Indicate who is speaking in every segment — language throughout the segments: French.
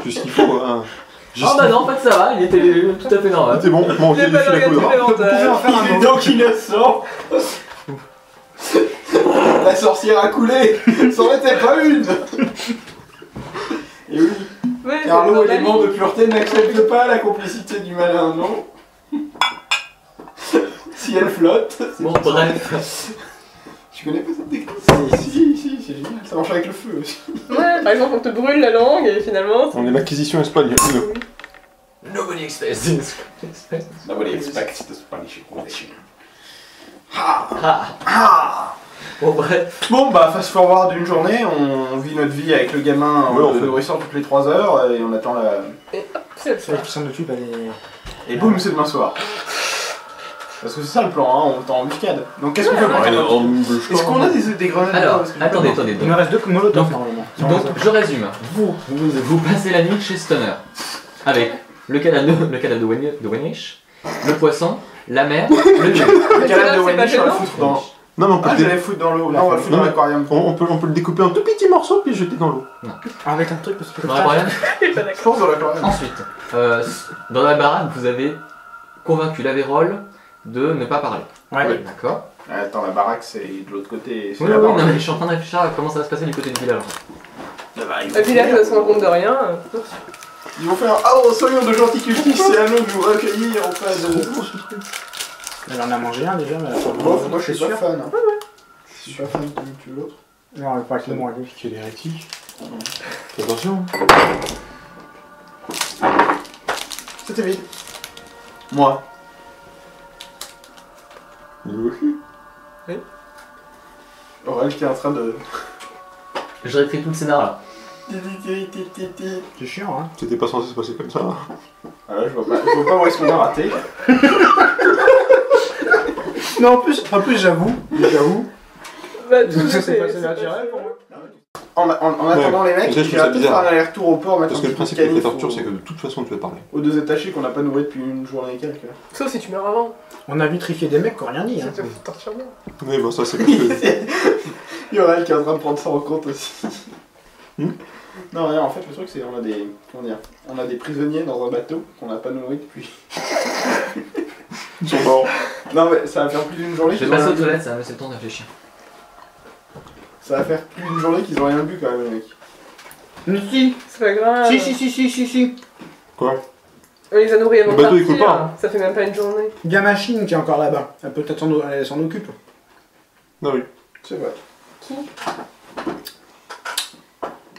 Speaker 1: Plus qu'il faut. Hein.
Speaker 2: Ah bah non, en fait ça va, il était tout à fait normal.
Speaker 1: C'était bon, bon, ok,
Speaker 3: J'ai
Speaker 1: le
Speaker 3: pas
Speaker 1: fil à
Speaker 3: regardé
Speaker 1: coudre.
Speaker 3: l'avantage.
Speaker 4: Vous pouvez en faire un
Speaker 5: Il est
Speaker 4: mot.
Speaker 5: donc innocent. La sorcière a coulé. Ça en était pas une. Et oui,
Speaker 3: Ouais, c'est
Speaker 5: car l'eau,
Speaker 3: normal.
Speaker 5: élément de pureté, n'accepte pas la complicité du malin, non. Si elle flotte.
Speaker 2: Bon, bref.
Speaker 5: Tu connais pas cette technique? Si, c'est génial. Ça marche avec le feu aussi.
Speaker 3: Ouais, par exemple, on te brûle la langue et finalement.
Speaker 1: On est l'Inquisition espagnole.
Speaker 2: Nobody expects this.
Speaker 5: Nobody expects the Spanish Inquisition.
Speaker 2: Ah. Bon, bref.
Speaker 5: Bon, bah, fast forward d'une journée, on vit notre vie avec le gamin
Speaker 1: Ouais,
Speaker 5: en
Speaker 1: on
Speaker 5: le
Speaker 1: fait.
Speaker 5: nourrissant toutes les 3 heures et on attend la.
Speaker 3: C'est le
Speaker 4: C'est
Speaker 3: soir.
Speaker 4: elle qui s'en occupe, elle est...
Speaker 5: Et boum, c'est demain soir. Parce que c'est ça le plan, hein, on est en embuscade. Donc qu'est-ce qu'on fait pour Est-ce qu'on a des grenades?
Speaker 2: Alors,
Speaker 5: Parce que j'ai
Speaker 2: attendez,
Speaker 5: pas-
Speaker 2: attendez.
Speaker 4: Il me reste 2 molotovs
Speaker 2: Donc-
Speaker 4: normalement.
Speaker 2: Donc, je résume. Vous passez la nuit chez Stoner. Avec le cadavre de Wenish, le poisson, la mer, le lieu.
Speaker 5: Le cadavre de
Speaker 3: C'est
Speaker 5: Wendy,
Speaker 3: pas
Speaker 5: je vais le
Speaker 3: gênant
Speaker 5: foutre dans.
Speaker 1: Non, mais on peut,
Speaker 5: Ah,
Speaker 1: le
Speaker 5: j'allais le foutre dans l'eau. Non, on va le foutre dans
Speaker 1: Non,
Speaker 5: l'aquarium.
Speaker 1: on peut le découper en tout petits morceaux puis le jeter dans l'eau.
Speaker 4: Avec un truc parce que...
Speaker 2: Dans la baraque.
Speaker 3: Je suis pas d'accord.
Speaker 5: Je pense dans l'aquarium.
Speaker 2: Ensuite, dans la baraque, vous avez convaincu l'Avérol de ne pas parler.
Speaker 4: Ouais.
Speaker 2: D'accord.
Speaker 5: Attends, la baraque c'est de l'autre côté. C'est
Speaker 2: Oui,
Speaker 5: la
Speaker 2: oui,
Speaker 5: baraque.
Speaker 2: non, mais je suis en train de réfléchir à comment ça va se passer du côté du village.
Speaker 3: Le village ne se rend compte de rien.
Speaker 5: Ils vont faire oh, soyons de gentils cultistes, c'est à nous de nous recueillir en face de.
Speaker 4: Elle en a mangé un déjà, mais elle a pas
Speaker 5: Moi, je suis
Speaker 4: sûr.
Speaker 5: pas fan. Je suis pas fan de l'autre.
Speaker 4: Non, elle est pas avec moi, lui.
Speaker 1: Qui est hérétique. Attention.
Speaker 5: C'était vide. Moi.
Speaker 1: Oui.
Speaker 5: Aurel qui est en train de.
Speaker 2: Je réécris tout le scénar là.
Speaker 4: C'est chiant, hein.
Speaker 1: C'était pas censé se passer comme ça.
Speaker 5: Ah ouais, je vois pas où est-ce qu'on a raté.
Speaker 4: Non, en plus j'avoue.
Speaker 3: Bah, tout
Speaker 4: Ça s'est
Speaker 3: c'est
Speaker 4: passé naturel pour moi.
Speaker 5: En attendant les mecs,
Speaker 1: Déjà, je
Speaker 5: j'ai
Speaker 1: trouve ça
Speaker 5: hâte de
Speaker 1: bizarre.
Speaker 5: faire un aller-retour au port, mettre
Speaker 1: Parce
Speaker 5: un
Speaker 1: que le
Speaker 5: petit
Speaker 1: principe
Speaker 5: coup de
Speaker 1: avec la
Speaker 5: canif
Speaker 1: torture,
Speaker 5: aux-
Speaker 1: c'est que de toute façon, tu vas parler.
Speaker 5: aux deux attachés qu'on n'a pas nourris depuis une journée et quelques.
Speaker 3: Sauf si tu meurs avant.
Speaker 4: On a vitrifié des mecs qui ont rien dit, hein.
Speaker 3: Ça te torture bien.
Speaker 1: Oui, bon, ça, c'est parce que.
Speaker 5: Il y aura qui est en train de prendre ça en compte aussi.
Speaker 1: Hmm.
Speaker 5: Non, rien, en fait, le truc c'est qu'on a des. Comment dire? On a des prisonniers dans un bateau qu'on n'a pas nourris depuis.
Speaker 1: Ils sont morts.
Speaker 5: Non, mais ça va faire plus d'une journée
Speaker 2: Je vais
Speaker 5: qu'ils ont
Speaker 2: passer aux
Speaker 5: rien bu.
Speaker 2: toilettes, ça va me laisser le temps de réfléchir.
Speaker 5: Ça va faire plus d'une journée qu'ils ont rien bu quand même, les mecs.
Speaker 4: Mais si.
Speaker 3: C'est pas grave.
Speaker 4: Si.
Speaker 1: Quoi?
Speaker 3: On les a nourris avant
Speaker 1: Le
Speaker 3: de
Speaker 1: bateau, il
Speaker 3: partir.
Speaker 1: coule pas.
Speaker 3: Ça fait même pas une journée.
Speaker 4: Il y a Machine qui est encore là-bas. Elle peut-être elle s'en occupe.
Speaker 1: Non, oui.
Speaker 5: C'est vrai.
Speaker 3: Qui?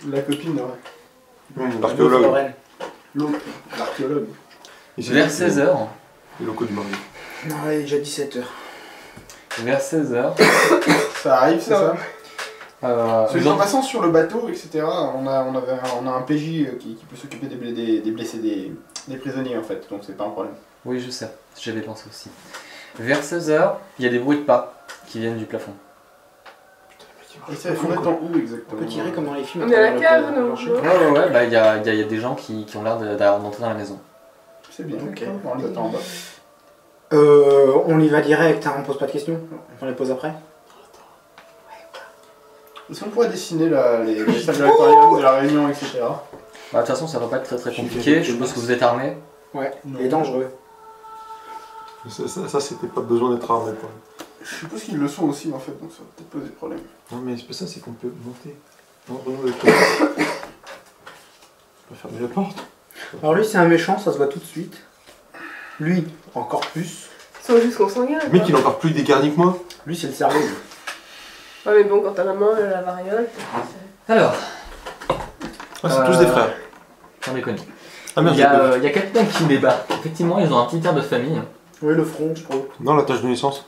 Speaker 5: La copine, ouais.
Speaker 1: L'archéologue.
Speaker 5: L'autre, l'archéologue.
Speaker 2: Vers 16h.
Speaker 1: Les locaux du mari.
Speaker 4: Non, il est déjà 17h.
Speaker 2: Vers 16h.
Speaker 5: Ça arrive, c'est
Speaker 3: Non.
Speaker 5: ça?
Speaker 2: Euh,
Speaker 5: En passant sur le bateau, etc., on a un PJ qui peut s'occuper des blessés, des prisonniers en fait, donc c'est pas un problème.
Speaker 2: Oui, je sais, j'avais pensé aussi. Vers 16h, il y a des bruits de pas qui viennent du plafond.
Speaker 5: Et ça, il faut mettre en où
Speaker 4: On
Speaker 5: exactement?
Speaker 4: peut tirer comme dans les films.
Speaker 3: On est à la
Speaker 4: travers
Speaker 3: cave,
Speaker 4: le
Speaker 3: nous.
Speaker 4: plancher.
Speaker 2: Ouais, bah il y a des gens qui ont l'air d'entrer dans la maison.
Speaker 5: C'est bien,
Speaker 4: Ok.
Speaker 5: on les attend en bas.
Speaker 4: On y va direct, hein, on pose pas de questions. On les pose après.
Speaker 5: Est-ce qu'on pourrait dessiner les salles de l'aquarium, de la réunion, etc.
Speaker 2: Bah, de toute façon, ça va pas être très compliqué. Je suppose que vous êtes armés.
Speaker 4: Ouais,
Speaker 5: Non.
Speaker 4: il est dangereux.
Speaker 1: Ça, c'était pas besoin d'être armé, quoi.
Speaker 5: Je suppose qu'ils le sont aussi en fait, donc ça va peut-être poser problème.
Speaker 1: Non, mais c'est pas ça, c'est qu'on peut monter. Entre nous, les toilettes. On peut fermer la porte.
Speaker 4: Alors lui c'est un méchant, ça se voit tout de suite. Lui, encore plus.
Speaker 3: Ils sont juste consanguins.
Speaker 1: Le mec, il est encore plus dégarni que moi.
Speaker 4: Lui c'est le cerveau. lui.
Speaker 3: Ouais, mais bon, quand t'as la main, la variole.
Speaker 2: Alors,
Speaker 1: Ah, c'est tous des frères.
Speaker 2: j'en déconne.
Speaker 1: Ah merde,
Speaker 2: Il y a quelqu'un qui débarque. Effectivement, ils ont un petit air de famille.
Speaker 4: Oui, le front, je trouve.
Speaker 1: Non, la tâche de naissance.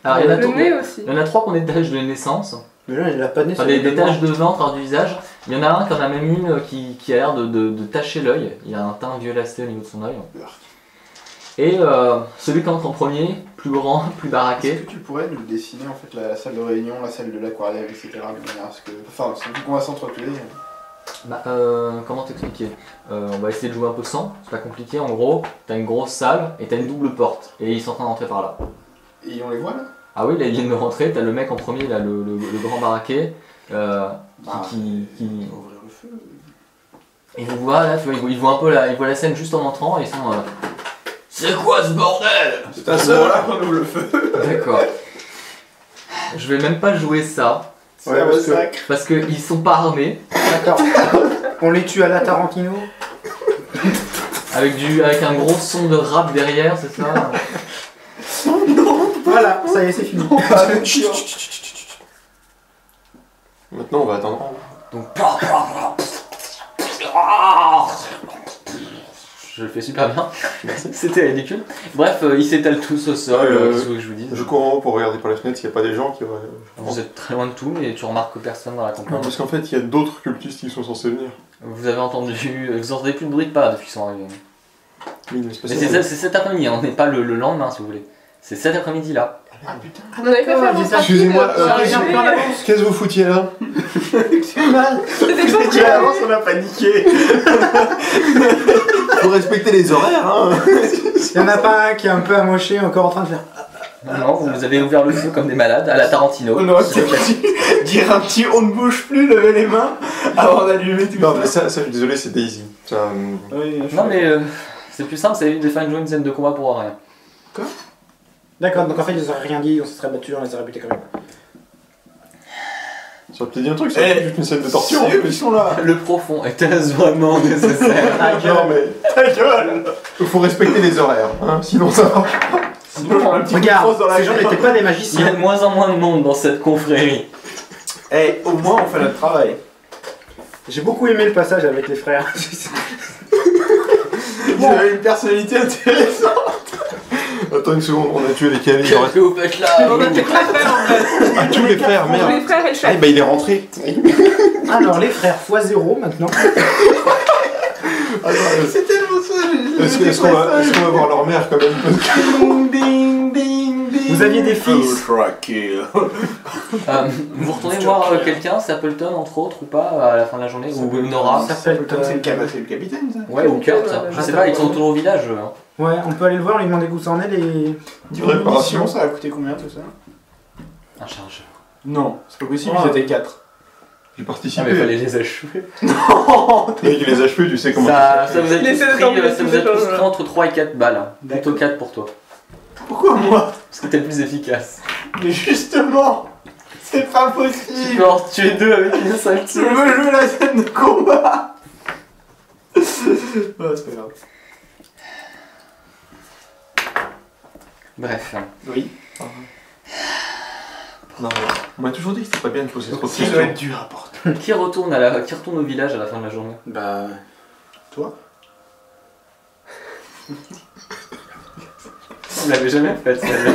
Speaker 2: Alors, il y en a
Speaker 3: Le
Speaker 2: tout-
Speaker 3: nez aussi.
Speaker 2: il y en a 3 qui ont des taches de naissance.
Speaker 4: Mais là, il a pas de nez
Speaker 2: Enfin,
Speaker 4: sur les
Speaker 2: des
Speaker 4: deux
Speaker 2: taches
Speaker 4: bords.
Speaker 2: de ventre hors du visage. Il y en a un qui en a même une qui a l'air de tacher l'œil. Il a un teint violacé au niveau de son œil. Et celui qui entre en premier, plus grand, plus
Speaker 5: Est-ce
Speaker 2: baraqué.
Speaker 5: que tu pourrais nous dessiner en fait la salle de réunion, la salle de l'aquarium, etc. de manière à ce que. Enfin, vu qu'on va s'entretuer.
Speaker 2: Bah, comment t'expliquer On va essayer de jouer un peu sans, c'est pas compliqué. En gros, t'as une grosse salle et t'as une double porte. Et ils sont en train d'entrer par là.
Speaker 5: Et on les voit là?
Speaker 2: Ah oui, là ils viennent de rentrer. T'as le mec en premier, là, le grand baraqué.
Speaker 5: Bah,
Speaker 2: qui-
Speaker 5: on va ouvrir le feu.
Speaker 2: Et vous voit là, tu vois, ils voient un peu ils voient la scène juste en entrant et ils sont. C'est quoi ce bordel?
Speaker 5: C'est ta sœur qu'on ouvre le feu.
Speaker 2: D'accord. Je vais même pas jouer ça
Speaker 5: C'est un massacre.
Speaker 2: parce qu'ils sont pas armés
Speaker 4: D'accord. On les tue à la Tarantino.
Speaker 2: avec un gros son de rap derrière, c'est ça?
Speaker 4: Voilà, ça y est, c'est fini.
Speaker 1: Maintenant, on va attendre.
Speaker 2: Donc. Je le fais super bien. C'était ridicule. Bref, ils s'étalent tous au sol, qu'est-ce que je vous dis.
Speaker 1: Je cours en haut pour regarder par la fenêtre s'il n'y a pas des gens qui auraient.
Speaker 2: Vous êtes très loin de tout et tu remarques personne dans la
Speaker 1: Non,
Speaker 2: campagne.
Speaker 1: parce qu'en fait, il y a d'autres cultistes qui sont censés venir.
Speaker 2: Vous avez entendu. Vous entendez plus de bruit de pas depuis qu'ils sont arrivés.
Speaker 1: Oui, mais c'est pas
Speaker 2: Mais
Speaker 1: ça.
Speaker 2: c'est cet après-midi, on n'est pas le lendemain si vous voulez. C'est cet après-midi là.
Speaker 5: Ah putain.
Speaker 3: On avait pas fait un
Speaker 4: Excusez-moi,
Speaker 3: Excusez-moi,
Speaker 4: j'ai un peu en avance.
Speaker 1: Qu'est-ce que vous foutiez là?
Speaker 5: C'est mal.
Speaker 3: C'était chaud.
Speaker 5: Déjà à l'avance, on a paniqué.
Speaker 1: Faut respecter les horaires, hein.
Speaker 4: Il y en a pas un qui est un peu amoché, encore en train de faire.
Speaker 2: Non, vous avez ouvert le feu comme des malades à la Tarantino.
Speaker 5: On aurait peut-être dû dire un petit on ne bouge plus, lever les mains avant d'allumer tout
Speaker 1: Non, mais ça, je suis désolé, c'est Daisy. Ça,
Speaker 5: Oui,
Speaker 2: Non mais c'est plus simple, ça évite de faire une scène de combat pour rien.
Speaker 4: D'accord, donc en fait, ils auraient rien dit, on se serait battu, on les aurait butés quand même.
Speaker 1: ça aurait peut-être dit un truc, ça aurait
Speaker 5: Eh,
Speaker 1: juste une scène de torture.
Speaker 5: Ils sont là.
Speaker 2: Le profond était-ce vraiment nécessaire?
Speaker 1: Non, mais
Speaker 5: Ta gueule.
Speaker 1: faut respecter les horaires, hein, sinon ça va.
Speaker 5: Sinon, j'aurais un petit coup de
Speaker 4: Regarde,
Speaker 5: crosse dans la
Speaker 4: ces gens
Speaker 5: gueule.
Speaker 4: n'étaient pas des
Speaker 2: Il y a
Speaker 4: magiciens.
Speaker 2: de moins en moins de monde dans cette confrérie.
Speaker 5: Eh, au moins on fait notre travail.
Speaker 4: J'ai beaucoup aimé le passage avec les frères.
Speaker 5: Vous avez une personnalité intéressante.
Speaker 1: Attends une seconde, on a tué lesquels?
Speaker 2: Qu'est-ce que vous faites là?
Speaker 3: On a fait que la frère en fait.
Speaker 1: Ah, tous les frères,
Speaker 3: Tous
Speaker 1: merde.
Speaker 3: les frères et le
Speaker 1: Ah,
Speaker 3: chef.
Speaker 1: bah il est rentré.
Speaker 4: Alors, les frères x0 maintenant.
Speaker 5: C'est tellement ça.
Speaker 1: Est-ce qu'on va voir leur mère quand même?
Speaker 5: Ding ding ding ding.
Speaker 4: Vous aviez des fils.
Speaker 2: Vous retournez voir quelqu'un, Stapleton entre autres ou pas à la fin de la journée? Ou Nora?
Speaker 4: Ça s'appelle
Speaker 5: C'est le capitaine ça.
Speaker 2: Ouais, ou Kurt. Je sais pas, ils sont autour au village. Hein.
Speaker 4: Ouais, on peut aller le voir, lui demander où ça en est les.
Speaker 1: Réparation.
Speaker 5: Ça a coûté combien tout ça?
Speaker 2: Un chargeur.
Speaker 5: Non, c'est pas possible,
Speaker 4: Oh.
Speaker 5: ils étaient 4.
Speaker 1: J'ai
Speaker 2: Ah mais
Speaker 1: participé.
Speaker 2: fallait les achever.
Speaker 1: Et qu'il les a cheveux, tu sais comment.
Speaker 2: Ça vous a tous
Speaker 3: Laissez le
Speaker 2: pris,
Speaker 3: temps de
Speaker 2: ça vous a
Speaker 3: les
Speaker 2: tous
Speaker 3: toucher,
Speaker 2: pris entre 3 et 4 balles. Hein. Plutôt
Speaker 5: D'accord.
Speaker 2: 4 pour toi.
Speaker 5: Pourquoi moi?
Speaker 2: Parce que t'es le plus efficace.
Speaker 5: Mais justement, c'est pas
Speaker 2: Tu
Speaker 5: possible.
Speaker 2: peux en tuer 2 avec une seule
Speaker 5: Je
Speaker 2: tire.
Speaker 5: veux jouer la scène de combat. Ouais, c'est pas grave.
Speaker 2: Bref.
Speaker 5: Oui.
Speaker 1: Non, on m'a toujours dit que c'était pas bien de poser trop de
Speaker 5: Ça doit être
Speaker 1: questions.
Speaker 5: dur à porter.
Speaker 2: Qui retourne au village à la fin de la journée?
Speaker 4: Bah.
Speaker 5: Toi?
Speaker 2: On l'avait jamais fait celle-là.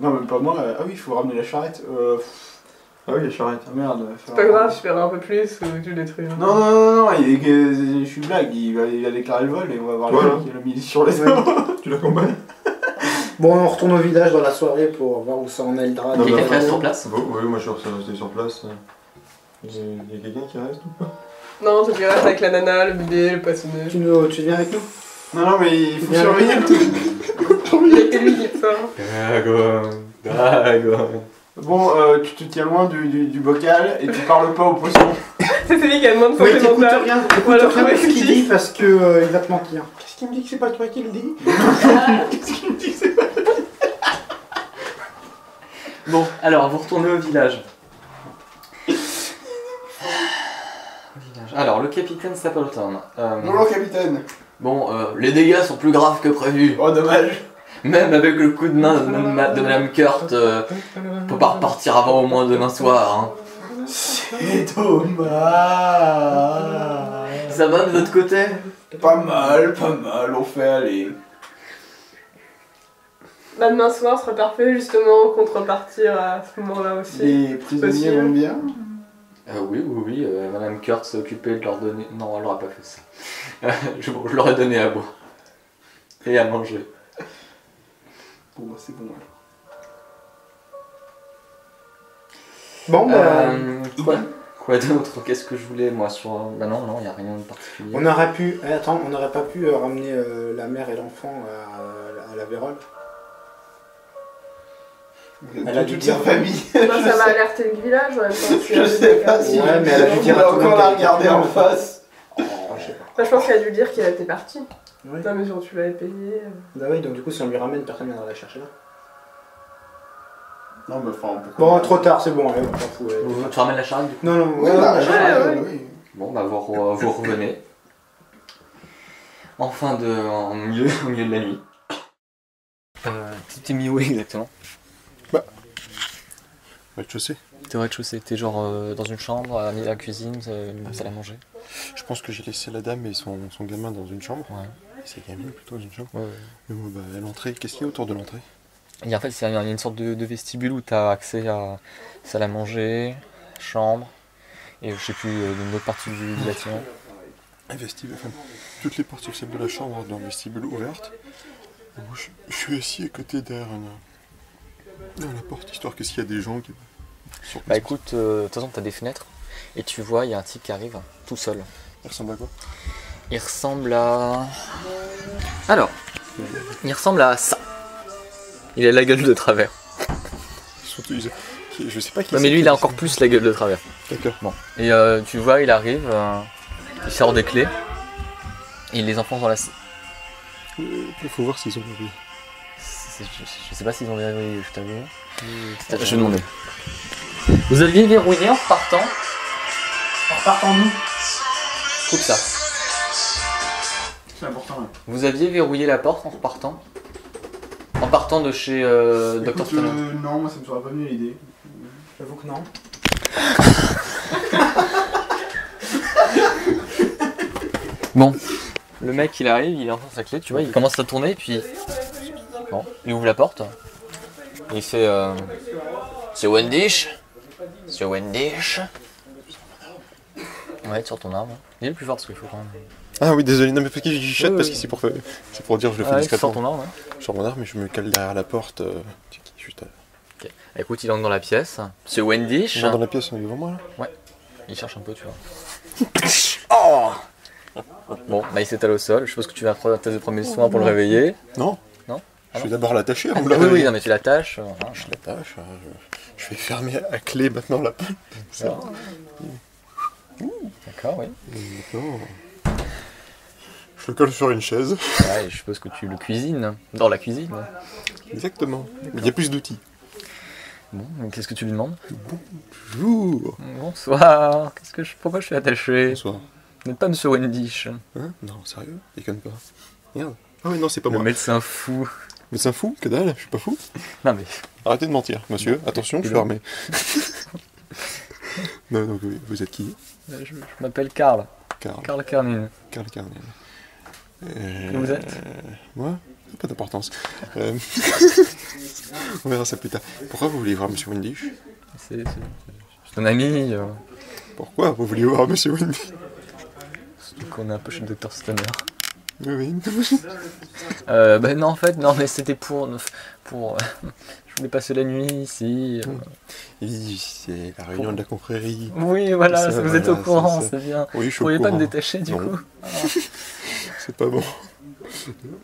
Speaker 5: Non, même pas moi. Ah oui, il faut ramener la charrette.
Speaker 1: Ah oui, la charrette.
Speaker 5: Ah merde.
Speaker 3: C'est pas grave, je paierai un peu plus ou tu le détruis.
Speaker 5: Non, non, non, non, je suis blague. Il va déclarer le vol et on va voir
Speaker 1: Voilà.
Speaker 5: le mec qui a mis sur les
Speaker 4: Ouais.
Speaker 1: Tu l'accompagnes?
Speaker 4: Bon, on retourne au village dans la soirée pour voir où ça en est le drap.
Speaker 1: Non,
Speaker 2: Quelqu'un
Speaker 1: bah,
Speaker 2: qui reste sur place?
Speaker 1: Bon, oui, moi je suis resté sur place. Il y a quelqu'un qui reste ou pas?
Speaker 3: Non, tu reste avec la nana, le bébé, le poissonnet.
Speaker 4: Tu viens avec nous?
Speaker 5: Non, non, mais il faut
Speaker 4: Bien.
Speaker 5: surveiller le truc.
Speaker 3: Il y a que lui qui sort.
Speaker 2: Dragon.
Speaker 5: Bon, tu te tiens loin du bocal et tu parles pas au poisson.
Speaker 3: C'est celui qui a demandé
Speaker 4: Oui,
Speaker 3: santé
Speaker 4: t'écoutes
Speaker 3: mentale.
Speaker 4: rien,
Speaker 3: Voilà,
Speaker 4: t'écoutes rien de ce qu'il
Speaker 3: collectif.
Speaker 4: dit parce que il va te mentir.
Speaker 5: Qu'est-ce qu'il me dit que c'est pas toi qui le dis? Qu'est-ce qu'il me dit que c'est pas
Speaker 2: Bon, alors vous retournez au village. Alors, le capitaine Stapleton.
Speaker 5: Bonjour, capitaine.
Speaker 2: Bon, les dégâts sont plus graves que prévu.
Speaker 5: Oh, dommage.
Speaker 2: Même avec le coup de main de Madame Kurt, on peut pas repartir avant au moins demain soir. Hein.
Speaker 5: C'est dommage.
Speaker 2: Ça va de votre côté?
Speaker 5: Pas mal, on fait aller.
Speaker 3: Bah, demain soir sera parfait justement contre repartir à ce moment-là aussi.
Speaker 5: Les prisonniers
Speaker 3: Possible.
Speaker 5: vont bien.
Speaker 2: Oui, Madame Kurt s'est occupée de leur donner... Non, elle leur pas fait ça. Je leur ai donné à boire. Et à manger.
Speaker 5: Bon, bah, c'est bon.
Speaker 4: Bon, bah.
Speaker 2: Quoi d'autre? Qu'est-ce que je voulais moi sur... Bah non, y a rien de particulier.
Speaker 4: On aurait pu. Attends, on n'aurait pas pu ramener la mère et l'enfant à la Vérole. Elle a dû
Speaker 5: toute
Speaker 4: dire
Speaker 5: sa famille.
Speaker 3: Bah, ça va alerter le village en même temps.
Speaker 5: Je sais pas si
Speaker 4: Ouais, mais elle a dû dire
Speaker 5: on
Speaker 4: à
Speaker 5: va
Speaker 4: tout le
Speaker 5: encore
Speaker 4: monde
Speaker 5: la
Speaker 4: qu'elle
Speaker 5: regarder
Speaker 4: était
Speaker 5: en
Speaker 4: morte.
Speaker 5: face.
Speaker 4: Oh, je sais pas.
Speaker 3: Bah, je pense qu'elle a dû dire qu'elle était partie.
Speaker 4: Oui.
Speaker 3: Dans la mesure où tu l'avais payée.
Speaker 4: Bah oui, donc du coup, si on lui ramène, personne viendra la chercher là.
Speaker 5: Non, mais enfin, pourquoi
Speaker 4: Bon, trop tard, c'est bon, allez, on s'en fout. Ouais.
Speaker 2: Tu ramènes la charrette du coup?
Speaker 4: Non, non,
Speaker 5: Oui,
Speaker 4: ouais,
Speaker 5: là,
Speaker 4: ouais,
Speaker 3: ouais.
Speaker 5: oui.
Speaker 2: Bon, bah vous revenez. En milieu de la nuit. T'es mis où exactement?
Speaker 6: Rez-de-chaussée.
Speaker 2: T'es au rez-de-chaussée, t'es genre dans une chambre, à la cuisine, une salle à manger.
Speaker 6: Je pense que j'ai laissé la dame et son gamin dans une chambre.
Speaker 2: Ouais.
Speaker 6: Et ses gamines plutôt dans une chambre.
Speaker 2: Ouais.
Speaker 6: Mais bon, bah, à l'entrée, qu'est-ce qu'il y a autour de l'entrée?
Speaker 2: Et en fait, il y a une sorte de vestibule où t'as accès à salle à manger, chambre, et je sais plus, une autre partie du bâtiment.
Speaker 6: Un vestibule, enfin, toutes les portes sauf celle de la chambre dans le vestibule ouvertes. Et moi, je suis assis à côté derrière la porte, histoire que s'il y a des gens qui... sur
Speaker 2: Bah
Speaker 6: place.
Speaker 2: écoute, de toute façon, t'as des fenêtres, et tu vois, il y a un type qui arrive, tout seul.
Speaker 6: Il ressemble à quoi?
Speaker 2: Il ressemble à... Alors, il ressemble à ça. Il a la gueule de travers.
Speaker 6: Surtout, je sais pas qui
Speaker 2: Non, mais lui, il a encore plus la gueule de travers.
Speaker 6: D'accord.
Speaker 2: Bon. Et tu vois, il arrive, il sort des clés, et il les enfonce dans la...
Speaker 6: Il faut voir s'ils ont oublié.
Speaker 2: Je sais pas s'ils ont verrouillé, je t'avoue. Je vais demander. Vous aviez verrouillé en repartant?
Speaker 4: En repartant nous.
Speaker 2: Coupe ça.
Speaker 4: C'est important, ouais.
Speaker 2: Vous aviez verrouillé la porte en repartant? En partant de chez Dr.
Speaker 5: Écoute,
Speaker 2: Stoner.
Speaker 5: non, moi ça me serait pas venu l'idée.
Speaker 4: J'avoue que non.
Speaker 2: Bon. Le mec, il arrive, il enfonce sa clé, tu vois, il commence à tourner, puis... Bon, il ouvre la porte. Et il fait... C'est Wendish? C'est Wendish? Ouais, sur ton arme. Il est le plus fort, parce qu'il faut quand même...
Speaker 6: Ah oui, désolé, non mais parce que je chuchote
Speaker 2: Ouais,
Speaker 6: parce
Speaker 2: ouais.
Speaker 6: que c'est pour dire que je le fais
Speaker 2: Ouais,
Speaker 6: discrètement.
Speaker 2: sur ton arme, ouais.
Speaker 6: Je sors mon arme et je me cale derrière la porte. Juste
Speaker 2: Ok. Écoute, il entre dans la pièce. C'est Wendish.
Speaker 6: dans la pièce devant moi là.
Speaker 2: Il cherche un peu, tu vois. Oh! Bon, bah il s'étale au sol. Je suppose que tu vas faire un test de premier soin pour le réveiller.
Speaker 6: Non.
Speaker 2: Non.
Speaker 6: Je vais d'abord l'attacher.
Speaker 2: Ah, oui, non, mais tu l'attaches. Voilà.
Speaker 6: Je l'attache. Je vais fermer à clé maintenant la porte. Ça.
Speaker 2: D'accord, oui.
Speaker 6: Et maintenant, je le colle sur une chaise.
Speaker 2: Ouais, je suppose que tu le cuisines. Dans la cuisine.
Speaker 6: Exactement. Mais il y a plus d'outils.
Speaker 2: Bon, mais qu'est-ce que tu lui demandes?
Speaker 6: Bonjour.
Speaker 2: Bonsoir. Pourquoi je suis attaché?
Speaker 6: Bonsoir.
Speaker 2: Vous n'êtes pas Monsieur Wendish.
Speaker 6: Hein? Non, sérieux? Déconne pas. Merde. Ah oui, non, c'est pas
Speaker 2: Le
Speaker 6: moi.
Speaker 2: médecin fou.
Speaker 6: Mais c'est un fou, que dalle, je suis pas fou.
Speaker 2: Non mais...
Speaker 6: Arrêtez de mentir, monsieur. Attention, je suis armé. Non, donc vous êtes qui?
Speaker 2: Je m'appelle Karl.
Speaker 6: Karl.
Speaker 2: Karl Kernin.
Speaker 6: Karl Carnel.
Speaker 2: Que vous êtes?
Speaker 6: Moi? Pas d'importance. On verra ça plus tard. Pourquoi vous voulez voir Monsieur Wendish?
Speaker 2: C'est ton ami.
Speaker 6: Pourquoi vous voulez voir Monsieur Wendish?
Speaker 2: Surtout qu'on est un peu chez le Dr. Stoner.
Speaker 6: Oui.
Speaker 2: Bah non, en fait, non, mais c'était pour je voulais passer la nuit ici.
Speaker 6: Oui, c'est la réunion de la confrérie.
Speaker 2: Oui, voilà,
Speaker 6: Ça,
Speaker 2: vous êtes au
Speaker 6: voilà,
Speaker 2: courant,
Speaker 6: c'est ça.
Speaker 2: c'est bien.
Speaker 6: Oui, je
Speaker 2: Vous
Speaker 6: suis au
Speaker 2: pourriez pas
Speaker 6: courant.
Speaker 2: me détacher du
Speaker 6: Non.
Speaker 2: coup?
Speaker 6: C'est pas bon.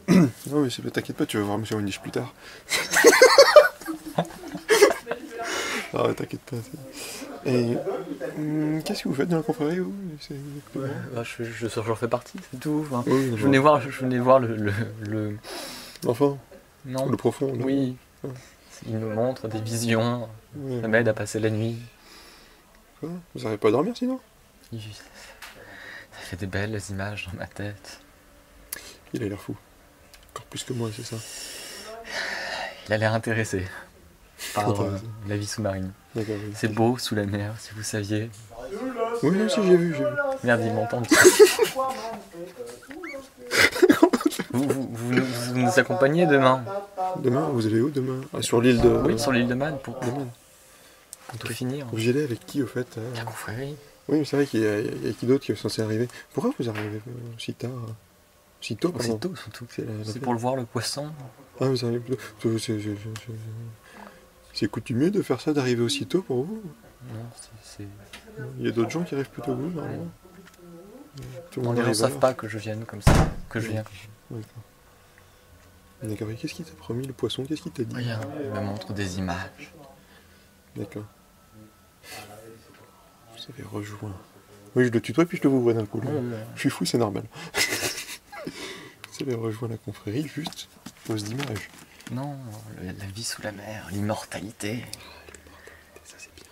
Speaker 6: Non, mais t'inquiète pas, tu vas voir Monsieur Wendish plus tard. Non, t'inquiète pas. Et qu'est-ce que vous faites dans la confrérie, vous?
Speaker 2: Bah, j'en fais partie, c'est tout. Enfin,
Speaker 6: Oui,
Speaker 2: je venais voir le...
Speaker 6: L'enfant,
Speaker 2: Non,
Speaker 6: le profond. là.
Speaker 2: oui. Il nous montre des visions,
Speaker 6: Ouais.
Speaker 2: ça m'aide à passer la nuit.
Speaker 6: Quoi? Vous n'arrivez pas à dormir sinon?
Speaker 2: Ça fait des belles images dans ma tête.
Speaker 6: Il a l'air fou. Encore plus que moi, c'est ça.
Speaker 2: Il a l'air intéressé par
Speaker 6: Intéressé.
Speaker 2: la vie sous-marine.
Speaker 6: D'accord, oui.
Speaker 2: C'est beau sous la mer, si vous saviez.
Speaker 6: Oui, non, si, j'ai vu.
Speaker 2: Merde, ils m'entendent. vous nous accompagnez demain?
Speaker 6: Demain, vous allez où demain? Ah, sur l'île de...
Speaker 2: Oui, sur l'île de Man pour
Speaker 6: Man.
Speaker 2: tout finir.
Speaker 6: Vous y allez avec qui, au fait
Speaker 2: La confrérie.
Speaker 6: Oui, mais c'est vrai qu'il y a qui d'autre qui est censé arriver. Pourquoi vous arrivez si tard? Si tôt, pardon.
Speaker 2: Aussitôt, surtout.
Speaker 6: C'est la
Speaker 2: C'est
Speaker 6: fête.
Speaker 2: pour le voir, le poisson.
Speaker 6: Ah, vous arrivez plutôt... C'est coutumier de faire ça, d'arriver aussitôt pour vous?
Speaker 2: Non, c'est...
Speaker 6: Il y a d'autres gens qui arrivent plutôt que vous, normalement. Tout le
Speaker 2: Non,
Speaker 6: monde
Speaker 2: les gens
Speaker 6: arrive à
Speaker 2: savent
Speaker 6: l'heure.
Speaker 2: pas que je vienne comme ça. Que je viens.
Speaker 6: D'accord. D'accord, et qu'est-ce qu'il t'a promis, le poisson? Qu'est-ce qu'il t'a dit?
Speaker 2: Regarde, il me montre des images.
Speaker 6: D'accord. Vous avez rejoint. Oui, je le tutoie puis je te vous vois d'un coup. Là. Je suis fou, c'est normal. Vous avez rejoint la confrérie juste à cause d'images.
Speaker 2: Non, la vie sous la mer, l'immortalité.
Speaker 6: Ça, c'est bien.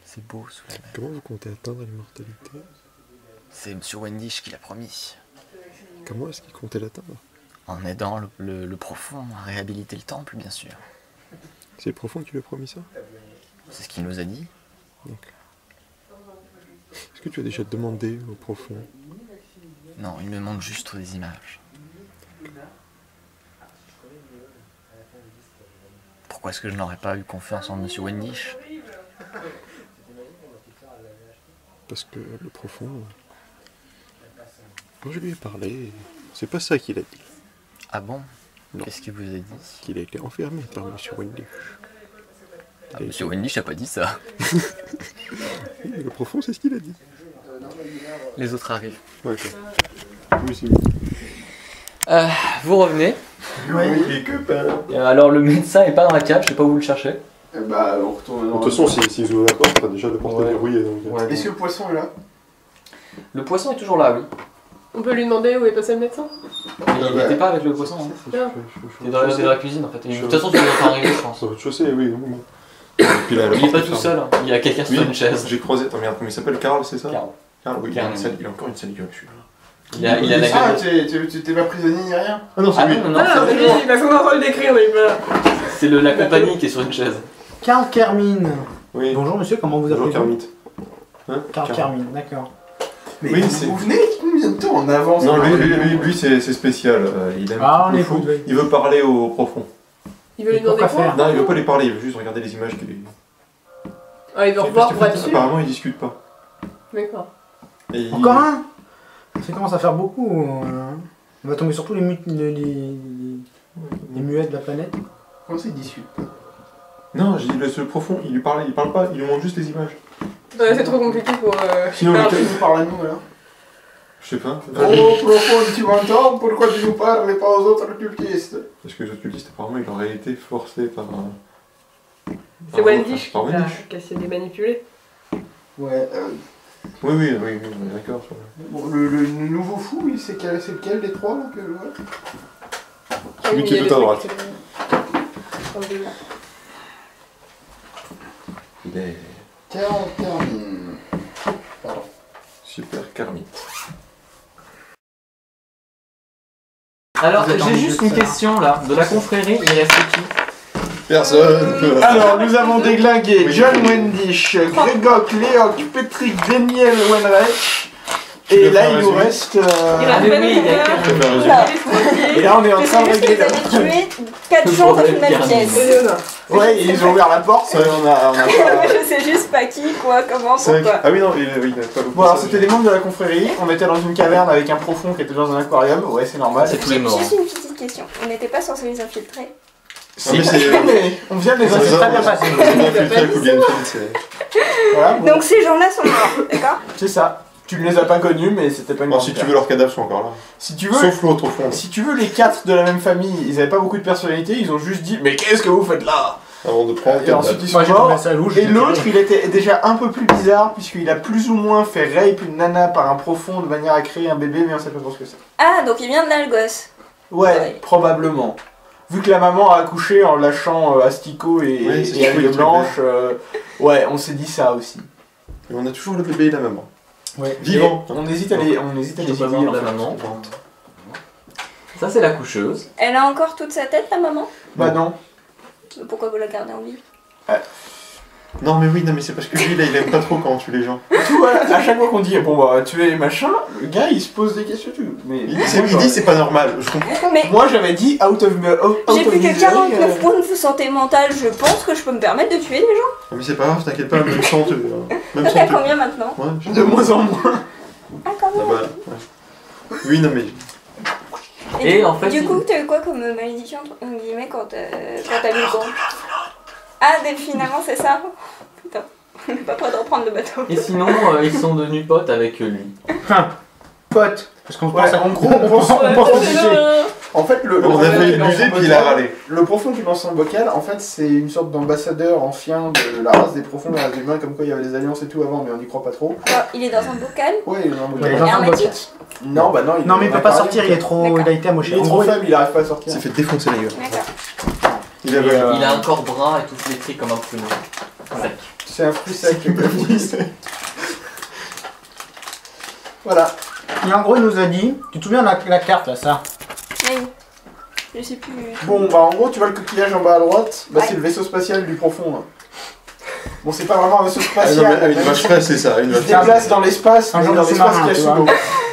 Speaker 2: C'est beau sous la mer.
Speaker 6: Comment vous comptez atteindre l'immortalité?
Speaker 2: C'est M. Wendish qui l'a promis.
Speaker 6: Comment est-ce qu'il comptait l'atteindre?
Speaker 2: En aidant le profond à réhabiliter le temple, bien sûr.
Speaker 6: C'est le profond qui lui a promis ça?
Speaker 2: C'est ce qu'il nous a dit.
Speaker 6: Est-ce que tu as déjà demandé au profond?
Speaker 2: Non, il me montre juste des images. Pourquoi est-ce que je n'aurais pas eu confiance en M. Wendish?
Speaker 6: Parce que le profond... Quand je lui ai parlé, c'est pas ça qu'il a dit.
Speaker 2: Ah bon?
Speaker 6: Non.
Speaker 2: Qu'est-ce qu'il vous a dit?
Speaker 6: Qu'il a été enfermé par M. Wendish.
Speaker 2: Ah, M. Wendish n'a pas dit ça.
Speaker 6: Oui, le profond, c'est ce qu'il a dit.
Speaker 2: Les autres arrivent.
Speaker 6: D'accord. Oui, c'est
Speaker 2: Vous revenez.
Speaker 5: Oui.
Speaker 1: Les copains.
Speaker 2: Alors le médecin est pas dans la cave, je sais pas où vous le cherchez.
Speaker 5: Bah, on retourne.
Speaker 6: De toute façon, s'ils ouvrent la porte, t'as déjà de porte
Speaker 2: Ouais.
Speaker 6: verrouillée. Donc...
Speaker 2: Ouais,
Speaker 5: Est-ce que le poisson est là?
Speaker 2: Le poisson est toujours là, oui.
Speaker 3: On peut lui demander où est passé le médecin?
Speaker 2: Il n'était pas avec le poisson. Hein. Il est dans la cuisine en fait. Et de toute façon, tu dois pas arriver, je pense.
Speaker 6: Sur votre chaussée, oui. Oui.
Speaker 1: Et puis là,
Speaker 2: Il est pas tout seul, hein. Il y a quelqu'un sur une chaise.
Speaker 1: J'ai croisé. Attends, merde, comment il s'appelle? Karl, c'est ça?
Speaker 2: Carl.
Speaker 1: Karl, oui.
Speaker 2: Karl.
Speaker 1: Il a encore une sale gueule, celui-là.
Speaker 2: Il a la
Speaker 5: Ah,
Speaker 2: gueule.
Speaker 5: t'es pas prisonnier ni rien?
Speaker 1: Ah non, c'est
Speaker 2: Ah
Speaker 1: lui.
Speaker 2: non, non,
Speaker 3: Ah, mais lui, il a faut encore le décrire, mais voilà.
Speaker 2: c'est la compagnie qui est sur une chaise.
Speaker 4: Karl Kermine.
Speaker 1: Oui.
Speaker 4: Bonjour monsieur, comment vous
Speaker 1: Bonjour,
Speaker 4: appelez-vous?
Speaker 1: Kermit. Hein?
Speaker 4: Karl Kermine, d'accord.
Speaker 5: Mais
Speaker 1: Oui,
Speaker 5: vous,
Speaker 1: c'est-
Speaker 5: vous venez combien de temps en avance?
Speaker 1: Non, lui c'est spécial. Il aime
Speaker 4: Ah, on
Speaker 1: le
Speaker 4: écoute,
Speaker 1: fou.
Speaker 4: oui.
Speaker 1: Il veut parler au profond.
Speaker 3: Il veut lui demander
Speaker 4: Pourquoi
Speaker 3: quoi?
Speaker 4: faire?
Speaker 1: Non, il veut pas lui parler, il veut juste regarder les images qu'il
Speaker 3: Ah, il veut revoir pour être sûr.
Speaker 1: Apparemment, ils discutent pas.
Speaker 3: D'accord.
Speaker 1: Et il-
Speaker 4: Encore un? Ça commence à faire beaucoup. On va tomber sur tous les muets de la planète.
Speaker 5: Comment ça, ils discutent pas?
Speaker 1: Non, j'ai dit le profond, il parle pas, il lui montre juste les images.
Speaker 3: Ouais, c'est trop compliqué pour.
Speaker 1: Sinon,
Speaker 3: Karl.
Speaker 1: le-
Speaker 5: Tu nous parles à nous alors?
Speaker 1: Je sais pas.
Speaker 5: Oh, profond, tu m'entends? Pourquoi tu nous parles et pas aux autres cultistes?
Speaker 1: Parce que les autres cultistes, apparemment, il aurait été forcé par un.
Speaker 3: C'est Wendish
Speaker 1: Par
Speaker 3: qui a
Speaker 1: Wendish.
Speaker 3: essayé de les manipuler.
Speaker 5: Ouais,
Speaker 1: Oui, on est d'accord. sur
Speaker 5: bon, le nouveau fou, c'est lequel des trois là que je vois?
Speaker 1: Celui qui est
Speaker 3: Il y a
Speaker 1: tout à
Speaker 3: des
Speaker 1: droite.
Speaker 3: trucs,
Speaker 1: Il est
Speaker 5: Termine. Pardon.
Speaker 1: super Kermit.
Speaker 2: Alors,
Speaker 4: Vous êtes en
Speaker 2: j'ai
Speaker 4: milieu
Speaker 2: juste
Speaker 4: de
Speaker 2: une
Speaker 4: ça.
Speaker 2: question là. De la confrérie, il reste qui?
Speaker 1: Personne.
Speaker 5: Alors, nous avons déglingué
Speaker 1: Oui.
Speaker 5: John Wendish, Gregok, Léoc, Patrick, Daniel Wenreich. Et
Speaker 1: veux
Speaker 5: là,
Speaker 1: faire un
Speaker 5: il nous
Speaker 1: résumé
Speaker 5: reste.
Speaker 3: Il
Speaker 2: Ah,
Speaker 3: reste
Speaker 2: mais
Speaker 3: pas
Speaker 2: oui,
Speaker 3: les
Speaker 2: il y a
Speaker 3: gars.
Speaker 1: Je vais faire un résumé.
Speaker 7: Oula.
Speaker 5: Et là, on est en
Speaker 7: Je
Speaker 5: train de
Speaker 7: sais juste
Speaker 5: régler
Speaker 7: qu'ils
Speaker 5: la.
Speaker 7: avaient tué 4
Speaker 2: Le
Speaker 7: gens dans
Speaker 2: bordel
Speaker 7: une même
Speaker 2: Pierre.
Speaker 7: pièce.
Speaker 3: Léonard.
Speaker 5: Ouais, ils ont ouvert la porte, ça, on a
Speaker 7: Je sais juste pas qui, quoi, comment,
Speaker 1: C'est vrai que-
Speaker 7: pourquoi.
Speaker 1: Ah oui, non, il n'a pas beaucoup.
Speaker 5: Bon, alors c'était les membres de la confrérie, on était dans une caverne avec un profond qui était dans un aquarium, ouais, c'est normal.
Speaker 2: C'est tous les morts.
Speaker 7: Juste une petite question. On n'était pas censé les infiltrer.
Speaker 1: Ah, mais c'est.
Speaker 5: Mais on vient de les
Speaker 1: C'est
Speaker 5: infiltrer.
Speaker 1: ça,
Speaker 4: bien passé.
Speaker 1: c'est bien filtré avec Hogan Finn, c'est-
Speaker 5: Voilà, bon,
Speaker 7: Donc ces gens-là sont morts, d'accord?
Speaker 5: c'est ça. Tu ne les as pas connus, mais c'était pas une
Speaker 1: Bon,
Speaker 5: grande
Speaker 1: si tu
Speaker 5: perte.
Speaker 1: veux, leurs cadavres sont encore là.
Speaker 5: Si tu veux,
Speaker 1: Sauf l'autre au fond.
Speaker 5: si tu veux, les 4 de la même famille, ils avaient pas beaucoup de personnalité, ils ont juste dit mais qu'est-ce que vous faites là?
Speaker 1: Avant de prendre
Speaker 5: Et ensuite ils sont
Speaker 4: Moi j'ai trouvé
Speaker 5: morts.
Speaker 4: ça louche.
Speaker 5: Et
Speaker 4: j'ai
Speaker 5: l'autre,
Speaker 4: tiré.
Speaker 5: il était déjà un peu plus bizarre puisqu'il a plus ou moins fait rape une nana par un profond de manière à créer un bébé, mais on sait pas trop ce que c'est.
Speaker 7: Ah, donc il vient de là, le gosse.
Speaker 5: Ouais,
Speaker 7: Ouais.
Speaker 5: probablement. Vu que la maman a accouché en lâchant Asticot et,
Speaker 1: Oui, c'est
Speaker 5: et
Speaker 1: ce que
Speaker 5: Algue
Speaker 1: je
Speaker 5: Blanche, ouais, on s'est dit ça aussi.
Speaker 1: Et on a toujours le bébé et la maman.
Speaker 4: Ouais.
Speaker 1: Vivant.
Speaker 5: Et on hésite à les,
Speaker 2: Je peux pas
Speaker 5: aiguiller,
Speaker 2: voir
Speaker 5: en
Speaker 2: la
Speaker 5: fait.
Speaker 2: maman. Ça, c'est la coucheuse.
Speaker 7: Elle a encore toute sa tête, ta maman?
Speaker 5: Bah non.
Speaker 7: Pourquoi vous la gardez en vie?
Speaker 1: Non, mais oui, non, mais c'est parce que lui, là, il aime pas trop quand on tue les gens.
Speaker 5: Tu vois, à chaque fois qu'on dit bon bah tuer les machins, le gars il se pose des questions. Mais
Speaker 1: Il dit c'est pas normal. Je comprends.
Speaker 7: Mais
Speaker 5: moi j'avais dit out of
Speaker 7: j'ai plus que
Speaker 5: misery,
Speaker 7: 49 points de santé mentale, je pense que je peux me permettre de tuer des gens.
Speaker 1: Ah, mais c'est pas grave, t'inquiète pas, même sans te. Même
Speaker 7: Donc
Speaker 1: sans
Speaker 7: t'as
Speaker 1: te.
Speaker 7: combien maintenant?
Speaker 1: Ouais,
Speaker 5: de moins en moins.
Speaker 7: Ah, quand
Speaker 1: Ah
Speaker 7: même.
Speaker 1: bah, ouais. Oui, non, mais.
Speaker 2: Et
Speaker 7: du,
Speaker 2: en fait,
Speaker 7: du
Speaker 2: il-
Speaker 7: coup, t'as eu quoi comme malédiction, entre guillemets, quand t'as lu le con? Ah, finalement, c'est ça? Putain, on n'est pas prêt de reprendre le bateau.
Speaker 2: Et sinon, ils sont devenus potes avec lui.
Speaker 4: Enfin, pote. Parce qu'on
Speaker 5: Ouais,
Speaker 4: pense à
Speaker 5: en gros on pense
Speaker 3: Ouais,
Speaker 5: on pense
Speaker 3: c'est
Speaker 5: au déchet. En fait, le
Speaker 6: On a
Speaker 5: profond
Speaker 6: failli
Speaker 5: qui lance
Speaker 6: buser
Speaker 5: son
Speaker 6: puis il a
Speaker 5: bocal-
Speaker 6: râlé.
Speaker 5: Le profond qui lance son bocal, en fait, c'est une sorte d'ambassadeur ancien de la race des profonds, la race des humains, comme quoi il y avait des alliances et tout avant, mais on n'y croit pas trop.
Speaker 7: Oh, il est dans un bocal
Speaker 5: Ouais, il est dans un
Speaker 4: Ouais,
Speaker 5: bocal.
Speaker 4: il est dans un bocal.
Speaker 7: hermétique.
Speaker 5: Non, bah non,
Speaker 4: Non, mais il
Speaker 5: en a
Speaker 4: peut pas
Speaker 5: parlé,
Speaker 4: sortir, il est trop.
Speaker 7: D'accord.
Speaker 4: Il a été amoché.
Speaker 5: Il est
Speaker 4: En
Speaker 5: trop
Speaker 4: gros,
Speaker 5: faible, il arrive pas à
Speaker 6: Il
Speaker 5: sortir.
Speaker 6: s'est fait défoncer la gueule.
Speaker 7: D'accord.
Speaker 6: Il avait
Speaker 2: Il a un corps brun et tout flétri comme un pruneau. Sec.
Speaker 5: C'est un fruit sec. Voilà.
Speaker 4: Et en gros, il nous a dit. Tu te souviens de la carte là, ça?
Speaker 7: Oui. Je sais plus.
Speaker 5: Bon, bah en gros, tu vois le coquillage en bas à droite, bah
Speaker 7: Ouais.
Speaker 5: c'est le vaisseau spatial du profond. Là. Bon, c'est pas vraiment un vaisseau
Speaker 6: Ah, non,
Speaker 5: spatial.
Speaker 6: mais une vache fraîche, c'est ça. Une
Speaker 5: Il
Speaker 6: vache
Speaker 5: se déplace dans l'espace,
Speaker 4: Un
Speaker 5: mais
Speaker 4: genre
Speaker 5: dans
Speaker 4: de
Speaker 5: l'espace
Speaker 4: sous-marin,
Speaker 5: qui a
Speaker 4: tu
Speaker 5: sous
Speaker 4: vois.
Speaker 5: l'eau.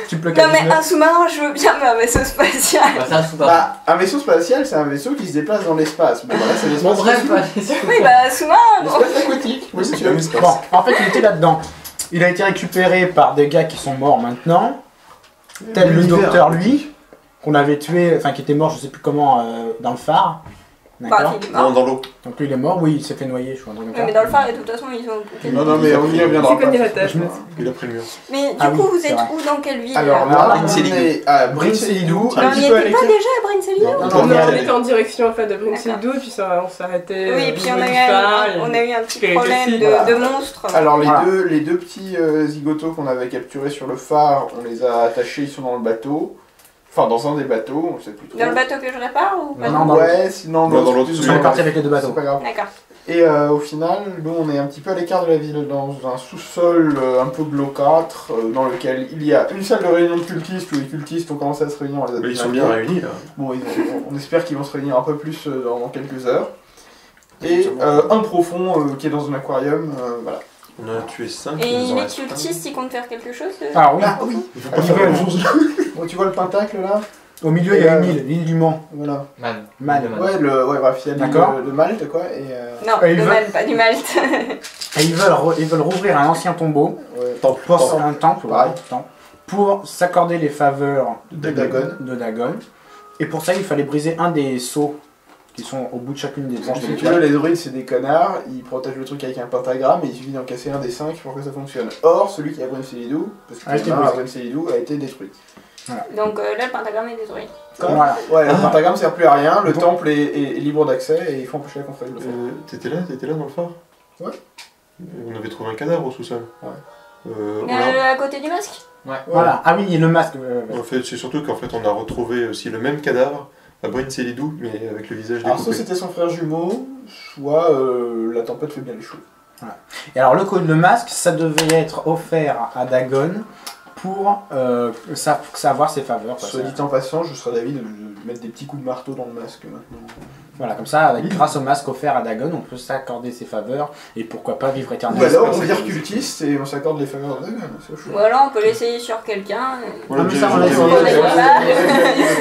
Speaker 4: Tu peux
Speaker 7: Non mais un sous-marin, je veux bien, mais un vaisseau spatial.
Speaker 2: Bah, c'est un sous-marin.
Speaker 5: Bah, un vaisseau spatial, c'est un vaisseau qui se déplace dans l'espace. Bon, voilà, c'est
Speaker 2: Bon,
Speaker 5: l'espace.
Speaker 2: bref,
Speaker 7: Oui, bah sous-marin. bon.
Speaker 5: L'espace aquatique. Oui, si tu veux.
Speaker 4: Bon, en fait, il était là-dedans. Il a été récupéré par des gars qui sont morts maintenant. Tel le docteur, lui, qu'on avait tué, enfin qui était mort, je sais plus comment, dans le phare. D'accord.
Speaker 7: Bah, il est mort.
Speaker 6: dans l'eau.
Speaker 4: Donc lui, il est mort, oui, il s'est fait noyer, je crois. un truc
Speaker 7: Ouais,
Speaker 4: comme
Speaker 7: mais
Speaker 4: ça.
Speaker 7: dans le phare, et de toute façon, ils ont.
Speaker 5: Non, non, mais on y reviendra.
Speaker 3: C'est cogné
Speaker 5: pas.
Speaker 3: la tête.
Speaker 6: Il a pris le mur.
Speaker 7: Mais du
Speaker 4: Ah
Speaker 7: coup,
Speaker 4: oui,
Speaker 7: vous
Speaker 4: c'est
Speaker 7: êtes
Speaker 4: vrai.
Speaker 7: où, dans quelle ville
Speaker 5: Alors
Speaker 7: là
Speaker 5: là,
Speaker 6: Brine
Speaker 5: on
Speaker 6: Selidou.
Speaker 5: est à Brine Selidou,
Speaker 7: Mais
Speaker 5: un
Speaker 7: on
Speaker 5: petit
Speaker 7: n'y
Speaker 5: peu à
Speaker 7: était pas
Speaker 5: l'écart.
Speaker 7: déjà à Brine Selidou
Speaker 5: Non,
Speaker 3: Non,
Speaker 5: non,
Speaker 3: on
Speaker 5: mais-
Speaker 3: était en direction en fait de Brine
Speaker 7: D'accord.
Speaker 3: Selidou et puis ça, on s'arrêtait.
Speaker 7: Oui, et puis on a eu un petit problème
Speaker 5: Voilà.
Speaker 7: de monstres.
Speaker 5: Alors
Speaker 4: Voilà.
Speaker 5: les deux petits zigotos qu'on avait capturés sur le phare, on les a attachés, ils sont dans le bateau. Enfin, dans un des bateaux, on sait plus trop.
Speaker 7: Dans le bateau que je répare ou pas
Speaker 4: Non, dans
Speaker 5: Ouais, sinon
Speaker 6: Non, dans l'autre,
Speaker 4: On est parti avec les deux bateaux.
Speaker 5: C'est pas grave.
Speaker 7: D'accord.
Speaker 5: Et au final, nous on est un petit peu à l'écart de la ville, dans un sous-sol un peu glaucâtre, dans lequel il y a une salle de réunion de cultistes où les cultistes ont commencé à se réunir. On les a
Speaker 6: Mais ils
Speaker 5: déjà
Speaker 6: sont
Speaker 5: vus.
Speaker 6: bien réunis là.
Speaker 5: Bon, on espère qu'ils vont se réunir un peu plus dans quelques heures. Et un profond qui est dans un aquarium, voilà.
Speaker 6: On a tué 5.
Speaker 7: Et les cultistes, ils comptent faire quelque chose
Speaker 4: Alors oui,
Speaker 5: Ah oui.
Speaker 6: Il faut pas faire grand-chose.
Speaker 5: Bon, tu vois le pentacle là?
Speaker 4: au milieu, il y a une île, l'île du Mans.
Speaker 5: Voilà.
Speaker 2: Man.
Speaker 4: Man.
Speaker 5: Ouais, bref, il y a
Speaker 4: D'accord.
Speaker 5: de Malte quoi. Et,
Speaker 7: Non,
Speaker 4: Et il
Speaker 7: de
Speaker 4: veut-
Speaker 7: Malte, pas du Malte.
Speaker 4: Et ils veulent rouvrir un ancien tombeau, pour un temple,
Speaker 5: Pareil.
Speaker 4: pour s'accorder les faveurs
Speaker 5: de Dagon.
Speaker 4: de Dagon. Et pour ça, il fallait briser un des sceaux qui sont au bout de chacune des branches.
Speaker 5: Si tu veux, les druides c'est des connards, ils protègent le truc avec un pentagramme et il suffit d'en casser un des 5 pour que ça fonctionne. Or, celui qui a Brine Selidou, parce
Speaker 4: A été
Speaker 5: que la
Speaker 4: brisé.
Speaker 5: Brine Selidou a été détruit.
Speaker 7: Donc là, le pentagramme est détruit.
Speaker 4: Voilà.
Speaker 5: Ouais, le pentagramme sert plus à rien, le
Speaker 4: Bon.
Speaker 5: temple est libre d'accès et il faut empêcher la confrérie de le faire.
Speaker 6: T'étais là dans le phare?
Speaker 5: Ouais.
Speaker 6: On avait trouvé un cadavre au sous-sol.
Speaker 5: Ouais.
Speaker 6: Voilà.
Speaker 7: À côté du masque.
Speaker 4: Voilà. Ah oui, et le masque.
Speaker 6: En fait, c'est surtout qu'en fait, on a retrouvé aussi le même cadavre à Brine Selidou, mais avec le visage
Speaker 5: Alors, soit
Speaker 6: découpé.
Speaker 5: c'était son frère jumeau, soit la tempête fait bien les choses.
Speaker 4: Et alors le masque, ça devait être offert à Dagon pour savoir ses faveurs. quoi.
Speaker 5: Soit dit en passant, je serais d'avis de mettre des petits coups de marteau dans le masque maintenant.
Speaker 4: Voilà, comme ça, grâce au masque offert à Dagon, on peut s'accorder ses faveurs et pourquoi pas vivre
Speaker 5: Ou
Speaker 4: éternellement.
Speaker 5: alors on vire cultiste et on s'accorde les faveurs de Dagon, c'est au choix.
Speaker 7: Ou alors on peut l'essayer sur quelqu'un.
Speaker 6: Voilà,
Speaker 4: Ah, mais
Speaker 6: déjà,
Speaker 4: ça, on l'a
Speaker 6: j'ai-
Speaker 4: essayé.
Speaker 7: Qu'on n'aime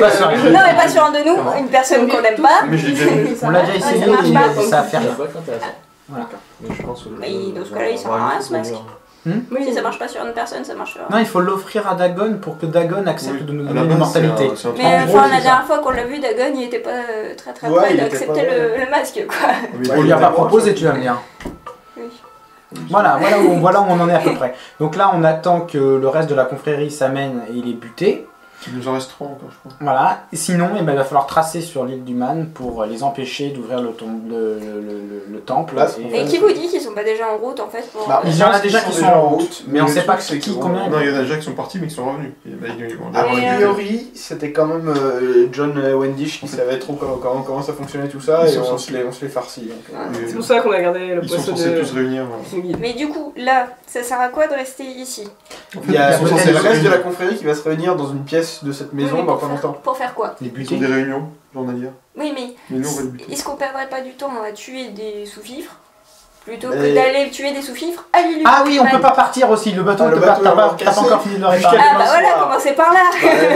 Speaker 7: pas.
Speaker 4: Pas sur les-
Speaker 7: Non, mais pas sur un de nous, une personne qu'on n'aime pas.
Speaker 6: Mais j'ai déjà vu.
Speaker 4: On l'a déjà essayé
Speaker 7: ça marche pas.
Speaker 4: et ça a fait
Speaker 2: Ça
Speaker 4: rien.
Speaker 2: peut être intéressant.
Speaker 4: Voilà.
Speaker 2: Mais je pense que
Speaker 7: Mais dans ce cas-là, il sert à rien, ce masque. Si ça marche pas sur une personne, ça marche sur un.
Speaker 4: Non, il faut l'offrir à Dagon pour que Dagon accepte
Speaker 6: Oui.
Speaker 4: de nous
Speaker 6: À la
Speaker 4: donner
Speaker 6: base,
Speaker 4: l'immortalité.
Speaker 6: c'est un truc-
Speaker 7: Mais
Speaker 4: En gros,
Speaker 7: enfin,
Speaker 4: c'est
Speaker 7: la
Speaker 4: ça.
Speaker 7: dernière fois qu'on l'a vu, Dagon, il était pas très
Speaker 5: Ouais,
Speaker 7: prêt
Speaker 5: il était
Speaker 7: d'accepter
Speaker 5: pas vrai.
Speaker 7: le masque, quoi.
Speaker 6: Mais
Speaker 4: On
Speaker 6: bon,
Speaker 4: lui a
Speaker 6: il
Speaker 4: pas
Speaker 6: était-
Speaker 4: proposé, tu vas me dire.
Speaker 7: Oui.
Speaker 4: Voilà où on en est à peu près. Donc là, on attend que le reste de la confrérie s'amène et il est buté.
Speaker 6: Il nous en reste 3 encore, je crois.
Speaker 4: Voilà. Et sinon, il va falloir tracer sur l'île du Man pour les empêcher d'ouvrir le temple.
Speaker 5: Là,
Speaker 7: Et qui vous dit qu'ils sont pas déjà en route en fait pour...
Speaker 5: Bah,
Speaker 4: Il y en a déjà qui sont en route, mais on
Speaker 5: le
Speaker 4: sait
Speaker 5: truc,
Speaker 4: pas
Speaker 5: c'est
Speaker 4: qui,
Speaker 5: que-
Speaker 4: combien.
Speaker 6: Non, il y en a déjà qui sont partis, mais qui sont revenus. Et bah, ils vont
Speaker 5: A
Speaker 7: Et,
Speaker 5: priori, c'était quand même John Wendish qui savait trop comment ça fonctionnait tout ça
Speaker 6: Ils
Speaker 5: et
Speaker 6: sont
Speaker 5: on
Speaker 6: censés-
Speaker 5: se les farcit. Donc,
Speaker 3: C'est pour ça qu'on a gardé le
Speaker 6: Ils sont
Speaker 3: poisson
Speaker 6: censés
Speaker 3: de...
Speaker 6: tous réunir.
Speaker 7: Mais du coup, là, ça sert à quoi de rester ici?
Speaker 5: Il y a
Speaker 6: Ils sont censés
Speaker 5: le
Speaker 6: se
Speaker 5: reste de la
Speaker 6: réunir.
Speaker 5: confrérie qui va se réunir dans une pièce de cette maison
Speaker 7: Oui, mais
Speaker 5: dans
Speaker 7: pour
Speaker 5: pas
Speaker 7: faire-
Speaker 5: longtemps.
Speaker 7: Pour faire quoi?
Speaker 4: Les
Speaker 6: Ils
Speaker 4: buter.
Speaker 6: ont des réunions journalières.
Speaker 7: Oui, mais
Speaker 6: Mais nous, on va les buter.
Speaker 7: est-ce qu'on perdrait pas du temps à tuer des sous-fifres plutôt
Speaker 5: Mais-
Speaker 7: que d'aller tuer des sous-fifres à l'île?
Speaker 4: Ah oui, on peut pas partir aussi. Le bateau,
Speaker 5: Ah, le
Speaker 4: t'as
Speaker 5: bateau est encore
Speaker 4: pas
Speaker 5: cassé.
Speaker 4: encore fini de le
Speaker 5: Jusqu'à-
Speaker 4: réparer.
Speaker 7: Ah bah voilà,
Speaker 5: soir.
Speaker 7: commencez par là.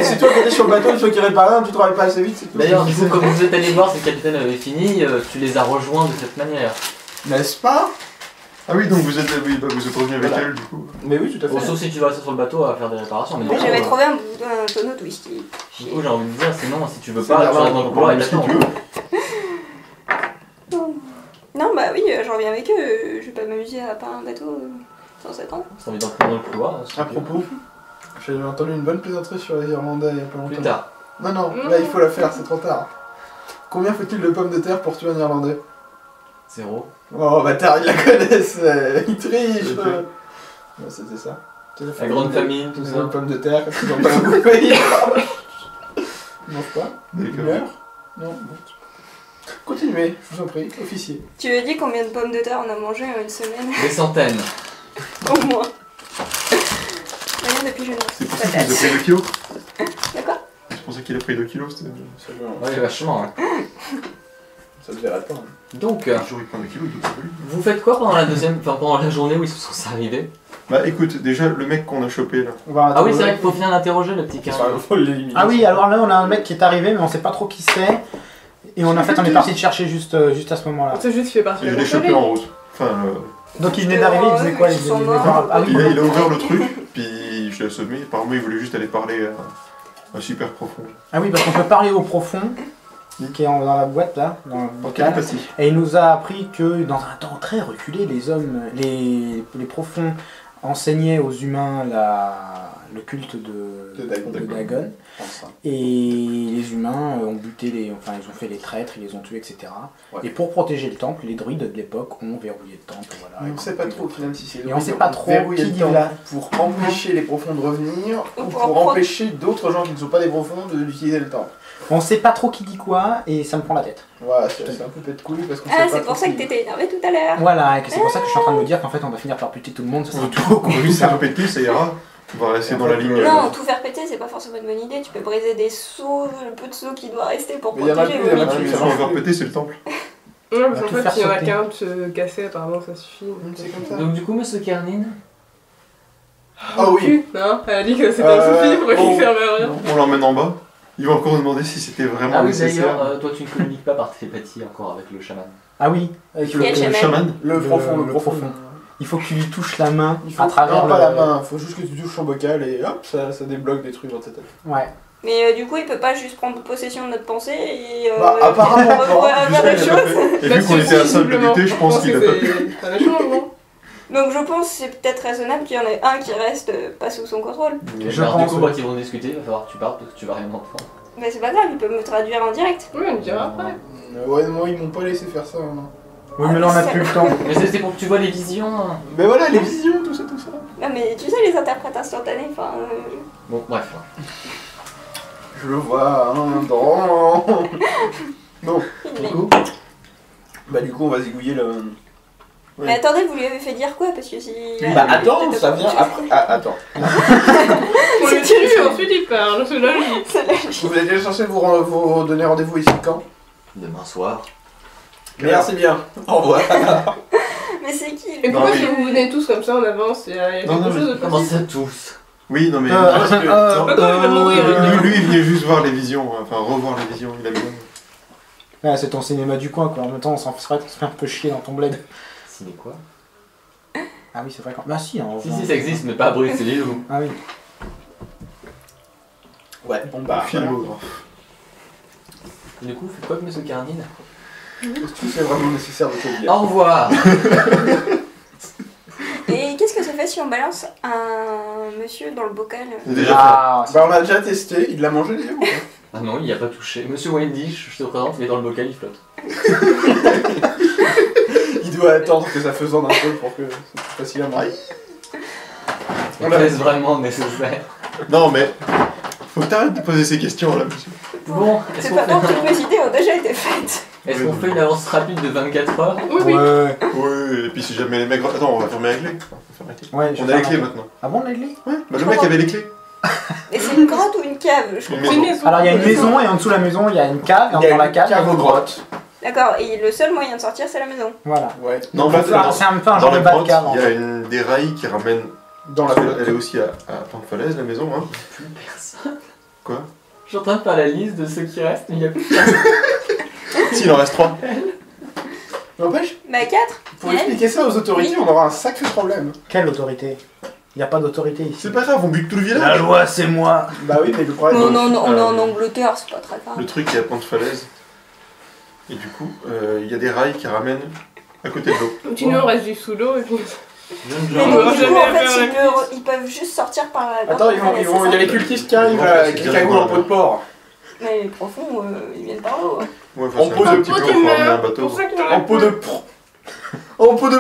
Speaker 5: C'est toi qui étais sur le bateau, toi qui réparais un, tu travailles pas assez vite, c'est tout.
Speaker 2: D'ailleurs, du coup, comme vous êtes allé voir si le capitaine avait fini, tu les as rejoints de cette manière.
Speaker 5: N'est-ce pas?
Speaker 6: Ah oui, donc vous êtes revenu avec
Speaker 5: Voilà.
Speaker 6: elle, du coup.
Speaker 5: Mais oui, tout à
Speaker 2: Bon,
Speaker 5: fait.
Speaker 2: sauf si tu vas rester sur le bateau à faire des réparations. Mais
Speaker 7: Moi
Speaker 2: du coup,
Speaker 7: j'avais trouvé un tonneau de whisky.
Speaker 2: du coup, j'ai envie de dire, sinon, si tu veux
Speaker 5: C'est
Speaker 2: pas,
Speaker 5: la
Speaker 2: tu restes
Speaker 5: main,
Speaker 2: dans le couloir et
Speaker 6: si tu
Speaker 2: t'attends.
Speaker 6: veux.
Speaker 7: Non bah oui, je reviens avec eux, je vais pas m'amuser à part un bateau sans attendre.
Speaker 2: Si t'as envie d'entrer dans le couloir,
Speaker 5: À propos, j'ai entendu une bonne plaisanterie sur les Irlandais il y a pas
Speaker 2: plus
Speaker 5: longtemps.
Speaker 2: tard.
Speaker 5: Non, non, là il faut la faire, c'est trop tard. Combien faut-il de pommes de terre pour tuer un Irlandais?
Speaker 2: 0.
Speaker 5: Oh bâtard, ils la connaissent, ils trichent. Ouais, c'était ça.
Speaker 2: La grande famine, tout
Speaker 5: Ils
Speaker 2: ça.
Speaker 5: ont des pommes de terre, quand ils ont pas à bouffer, ils mangent pas. Ils meurent. Non, bon. Continuez, je vous en prie, officier.
Speaker 7: Tu veux dire combien de pommes de terre on a mangé en une semaine?
Speaker 2: Des centaines.
Speaker 7: Au moins. Rien depuis jeunesse.
Speaker 6: C'est pour ça qu'il a pris 2 kilos.
Speaker 7: D'accord.
Speaker 6: C'est pour ça qu'il a pris 2 kilos, c'était...
Speaker 5: Ça devait,
Speaker 2: Ouais, vachement. Hein.
Speaker 5: ça devait attendre.
Speaker 2: Donc,
Speaker 6: Le jour où il prend 2 kilos, il doit pas lui.
Speaker 2: vous faites quoi pendant la pendant la journée où ils sont censés arriver?
Speaker 6: Bah écoute, déjà le mec qu'on a chopé là.
Speaker 4: On va
Speaker 2: Ah oui, c'est
Speaker 4: interroger.
Speaker 2: vrai qu'il faut finir d'interroger le petit
Speaker 5: Enfin,
Speaker 2: carré.
Speaker 5: faut l'éliminer.
Speaker 4: Ah oui, alors là, on a un mec qui est arrivé, mais on sait pas trop qui c'est. Et on est parti le chercher juste à ce moment-là.
Speaker 3: C'est juste fait partie
Speaker 6: Et
Speaker 3: de
Speaker 6: je
Speaker 3: la
Speaker 6: l'ai chopé en route. Enfin,
Speaker 4: Donc il venait d'arriver, il faisait quoi? Il venait voir- Ah oui,
Speaker 6: il a ouvert le truc, puis je l'ai assommé. Apparemment, il voulait juste aller parler à un super profond.
Speaker 4: ah oui, parce qu'on peut parler au profond, qui est dans la boîte là, dans le bocal.
Speaker 6: Télépathie.
Speaker 4: Et il nous a appris que dans un temps très reculé, les profonds enseignaient aux humains le culte de Dagon. Et les humains ont buté ils ont fait les traîtres, ils les ont tués, etc.
Speaker 5: Ouais.
Speaker 4: Et pour protéger le temple, les druides de l'époque ont verrouillé le temple. Voilà,
Speaker 5: Mais on sait pas trop finalement si c'est
Speaker 4: Et on sait pas trop
Speaker 5: verrouiller
Speaker 4: qui
Speaker 5: le
Speaker 4: dit
Speaker 5: temps
Speaker 4: là.
Speaker 5: pour empêcher les profonds de revenir ou
Speaker 7: Ou
Speaker 5: pour
Speaker 7: pour
Speaker 5: empêcher d'autres gens qui ne sont pas des profonds d'utiliser le temps.
Speaker 4: On sait pas trop qui dit quoi et ça me prend la tête.
Speaker 5: Voilà, c'est un peu pète couille parce qu'on
Speaker 7: Ah,
Speaker 5: sait pas
Speaker 7: c'est
Speaker 5: trop
Speaker 7: pour ça que
Speaker 5: qui-
Speaker 7: t'étais énervé tout à l'heure.
Speaker 4: Voilà, et que c'est pour ça que je suis en train de me dire qu'en fait on va finir par buter tout le monde, ça c'est tout.
Speaker 6: Vu ça va péter, ça ira. On va rester dans la ligne.
Speaker 7: Non, tout faire péter, c'est pas forcément une bonne idée. Tu peux briser des seaux, le peu de seaux qui doit rester pour
Speaker 5: Mais y en a
Speaker 7: protéger.
Speaker 5: plus, y en a
Speaker 7: oui.
Speaker 5: plus.
Speaker 6: Ce qu'on va faire péter, c'est le temple.
Speaker 3: Ouais, parce
Speaker 4: va
Speaker 3: qu'en
Speaker 4: tout
Speaker 3: fait,
Speaker 4: faire
Speaker 3: s'il y en a
Speaker 4: sauter.
Speaker 3: qu'un de se casser, apparemment, ça suffit.
Speaker 5: C'est comme ça.
Speaker 2: Donc du coup, monsieur Kernin,
Speaker 5: Ah oui.
Speaker 3: Non, elle a dit que c'était un souci pour qu'il serve à rien.
Speaker 6: On l'emmène en bas. Il va encore nous demander si c'était vraiment
Speaker 2: ah oui
Speaker 6: nécessaire.
Speaker 2: d'ailleurs, toi tu ne communiques pas par télépathie encore avec le chaman.
Speaker 4: Ah oui,
Speaker 5: Avec
Speaker 7: Il y a le chaman.
Speaker 6: chaman.
Speaker 5: le profond,
Speaker 4: le
Speaker 5: le profond.
Speaker 4: profond. Il faut que tu lui touches la main
Speaker 5: Il faut
Speaker 4: à travers
Speaker 5: non, pas
Speaker 4: le...
Speaker 5: la main, faut juste que tu touches son bocal et hop, ça débloque des trucs dans ta tête.
Speaker 4: Ouais.
Speaker 7: Mais du coup, il peut pas juste prendre possession de notre pensée et.
Speaker 5: Bah, apparemment,
Speaker 7: faire des
Speaker 6: Jusqu'à, il a pas
Speaker 7: choses.
Speaker 6: fait. Et vu qu'on était à 5 de buter, je pense qu'il a pas pu.
Speaker 3: C'est un échange, non?
Speaker 7: Donc je pense que c'est peut-être raisonnable qu'il y en ait un qui reste pas sous son contrôle.
Speaker 4: Je
Speaker 2: Alors,
Speaker 4: pense,
Speaker 2: du coup,
Speaker 4: ouais.
Speaker 2: quand ils vont discuter, il va falloir que tu partes parce que tu vas rien entendre.
Speaker 7: Mais c'est pas grave, il peut me traduire en direct.
Speaker 3: Oui, on le dira après.
Speaker 5: Ouais, moi ils m'ont pas laissé faire ça. Non.
Speaker 4: Oui, mais là on a plus le temps.
Speaker 2: Mais c'est pour que tu vois les visions.
Speaker 5: Mais voilà, les visions, tout ça, tout ça.
Speaker 7: Non mais tu sais, les interprètes instantanés, enfin...
Speaker 2: Bon, bref.
Speaker 5: Je le vois, un dans. Bon,
Speaker 7: il est-
Speaker 5: bah du coup on va zigouiller le.
Speaker 7: Mais attendez, vous lui avez fait dire quoi? Parce que si...
Speaker 5: Bah attends, ça vient après. Ah, attends.
Speaker 3: On le tue, ensuite il parle, c'est logique.
Speaker 7: C'est logique.
Speaker 5: Vous êtes déjà censé vous donner rendez-vous ici quand?
Speaker 2: Demain soir.
Speaker 5: Merci bien. Au revoir.
Speaker 7: Mais c'est qui
Speaker 3: Et
Speaker 7: le...
Speaker 3: pourquoi
Speaker 6: Non,
Speaker 3: si vous venez tous comme ça en avance, il y a
Speaker 6: Non,
Speaker 3: quelque
Speaker 6: non,
Speaker 3: chose de
Speaker 2: Comment
Speaker 3: possible?
Speaker 2: ça tous?
Speaker 6: Oui, non mais.
Speaker 5: Parce que-
Speaker 3: Attends, il va mourir.
Speaker 6: Lui, il venait juste voir les visions, enfin revoir les visions, il a bien.
Speaker 4: Ouais, c'est ton cinéma du coin quoi. En même temps, on s'en fait un peu chier dans ton bled.
Speaker 2: Ciné quoi?
Speaker 4: Ah oui, c'est vrai quand. Bah si, hein,
Speaker 2: Si, ça existe, mais pas à Bruxelles.
Speaker 4: Ah oui.
Speaker 5: Ouais, bon bah.
Speaker 6: Philosophe.
Speaker 2: Du coup, faites quoi avec monsieur Kernin?
Speaker 5: Est-ce que c'est vraiment nécessaire de te le dire?
Speaker 2: Au revoir.
Speaker 7: Et qu'est-ce que ça fait si on balance un monsieur dans le bocal?
Speaker 6: C'est déjà
Speaker 4: Ah,
Speaker 5: Bah on a déjà testé, il l'a mangé déjà ou pas?
Speaker 2: Ah non, il n'y a pas touché. Monsieur Wendish, je te présente, il est dans le bocal, il flotte.
Speaker 5: Il doit attendre que ça faisande un peu pour que c'est plus facile à manger.
Speaker 2: Est-ce vraiment nécessaire?
Speaker 6: Non mais. Faut que t'arrêtes de poser ces questions là, monsieur.
Speaker 2: Bon, est-ce
Speaker 7: C'est
Speaker 2: qu'on
Speaker 7: pas
Speaker 2: fait,
Speaker 7: bon, toutes mes idées ont déjà été faites.
Speaker 2: est-ce qu'on fait une avance rapide de 24 heures?
Speaker 3: Oui, oui.
Speaker 4: Ouais,
Speaker 6: Oui, et puis si jamais les mecs. Attends, on va fermer la clé. On va fermer la clé.
Speaker 4: ouais. je
Speaker 6: On
Speaker 4: vais
Speaker 6: a les
Speaker 4: faire
Speaker 6: clés
Speaker 4: un-
Speaker 6: maintenant.
Speaker 4: Ah bon, on a les clés?
Speaker 6: Ouais, bah le mec avait les clés.
Speaker 7: Et c'est une grotte ou une cave? Je
Speaker 6: Une
Speaker 7: comprends.
Speaker 6: maison.
Speaker 4: Alors il y a une maison et en dessous de la maison il y a une cave. Et dans la cave, il y a
Speaker 5: aux
Speaker 4: une grotte.
Speaker 5: grottes.
Speaker 7: D'accord, et le seul moyen de sortir, c'est la maison.
Speaker 4: Voilà.
Speaker 5: Ouais.
Speaker 6: Non, en
Speaker 5: Bah,
Speaker 6: fait,
Speaker 4: C'est un peu un
Speaker 6: dans
Speaker 4: genre
Speaker 6: la
Speaker 4: de bas de
Speaker 6: grotte,
Speaker 4: cave en
Speaker 6: il y a
Speaker 4: fait.
Speaker 6: des rails qui ramènent.
Speaker 5: Dans la
Speaker 6: Elle
Speaker 5: grotte.
Speaker 6: est aussi à plan de falaise, la maison, hein.
Speaker 2: Plus personne.
Speaker 6: Quoi?
Speaker 2: Je suis en train de faire la liste de ceux qui restent, mais il n'y a plus personne.
Speaker 6: Si, il en reste 3.
Speaker 5: N'empêche,
Speaker 7: Bah 4.
Speaker 5: pour expliquer ça aux autorités, on aura un sacré problème.
Speaker 4: Quelle autorité? Il n'y a pas d'autorité ici.
Speaker 6: C'est pas grave, on bute tout le
Speaker 4: La
Speaker 6: village.
Speaker 4: loi c'est moi.
Speaker 5: Bah oui, mais le problème.
Speaker 7: Non, non, non, on est en
Speaker 6: Euh,
Speaker 7: Angleterre, c'est pas très grave.
Speaker 6: Le truc est à plan de falaise. Et du coup, il y a des rails qui ramènent à côté de l'eau.
Speaker 3: Donc sinon on reste juste sous l'eau et puis...
Speaker 7: Mais
Speaker 3: on
Speaker 7: donc,
Speaker 3: va
Speaker 7: du coup,
Speaker 3: jamais
Speaker 7: en fait,
Speaker 3: faire la
Speaker 7: ils peuvent juste sortir par la
Speaker 5: Attends, il y a les cultistes qui arrivent là, avec les cagoules en peau de porc.
Speaker 7: Mais les profonds, ils viennent par l'eau. Hein.
Speaker 6: Ouais,
Speaker 5: En
Speaker 6: enfin,
Speaker 5: pot
Speaker 6: c'est un
Speaker 5: de
Speaker 6: petit peu,
Speaker 3: pot,
Speaker 6: on fera amener un
Speaker 3: Pour
Speaker 6: bateau.
Speaker 3: ceux qui
Speaker 5: En
Speaker 3: n'auraient
Speaker 5: pot de... En pot de...